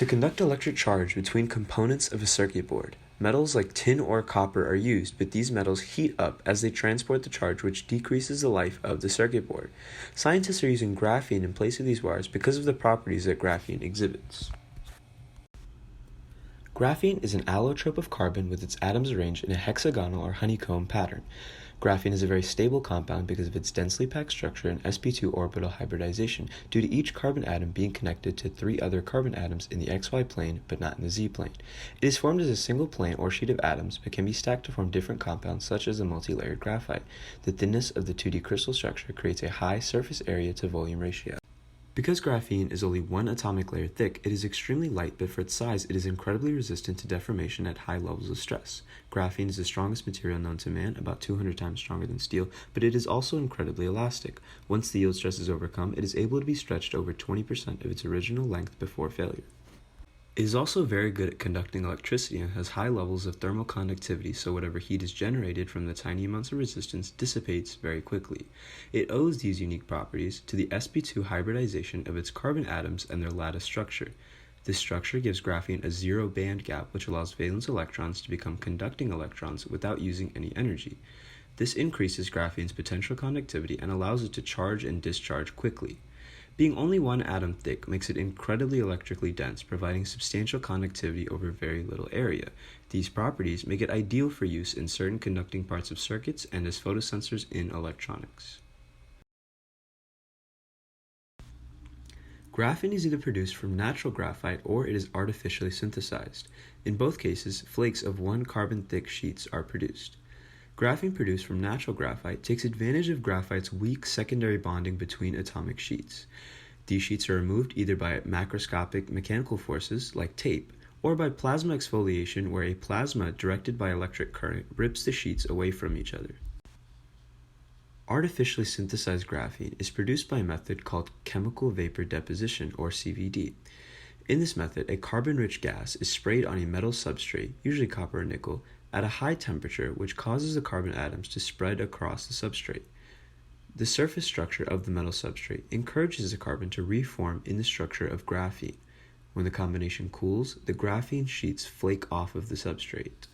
To conduct electric charge between components of a circuit board, metals like tin or copper are used, but these metals heat up as they transport the charge, which decreases the life of the circuit board. Scientists are using graphene in place of these wires because of the properties that graphene exhibits. Graphene is an allotrope of carbon with its atoms arranged in a hexagonal or honeycomb pattern. Graphene is a very stable compound because of its densely packed structure and sp2 orbital hybridization, due to each carbon atom being connected to 3 other carbon atoms in the xy plane but not in the z plane. It is formed as a single plane or sheet of atoms but can be stacked to form different compounds such as a multi-layered graphite. The thinness of the 2D crystal structure creates a high surface area to volume ratio. Because graphene is only 1 atomic layer thick, it is extremely light, but for its size, it is incredibly resistant to deformation at high levels of stress. Graphene is the strongest material known to man, about 200 times stronger than steel, but it is also incredibly elastic. Once the yield stress is overcome, it is able to be stretched over 20% of its original length before failure. It is also very good at conducting electricity and has high levels of thermal conductivity, so whatever heat is generated from the tiny amounts of resistance dissipates very quickly. It owes these unique properties to the sp2 hybridization of its carbon atoms and their lattice structure. This structure gives graphene a zero band gap, which allows valence electrons to become conducting electrons without using any energy. This increases graphene's potential conductivity and allows it to charge and discharge quickly. Being only 1 atom thick makes it incredibly electrically dense, providing substantial conductivity over very little area. These properties make it ideal for use in certain conducting parts of circuits and as photosensors in electronics. Graphene is either produced from natural graphite or it is artificially synthesized. In both cases, flakes of 1 carbon thick sheets are produced. Graphene produced from natural graphite takes advantage of graphite's weak secondary bonding between atomic sheets. These sheets are removed either by macroscopic mechanical forces, like tape, or by plasma exfoliation, where a plasma directed by electric current rips the sheets away from each other. Artificially synthesized graphene is produced by a method called chemical vapor deposition, or CVD. In this method, a carbon-rich gas is sprayed on a metal substrate, usually copper or nickel, at a high temperature, which causes the carbon atoms to spread across the substrate. The surface structure of the metal substrate encourages the carbon to reform in the structure of graphene. When the combination cools, the graphene sheets flake off of the substrate.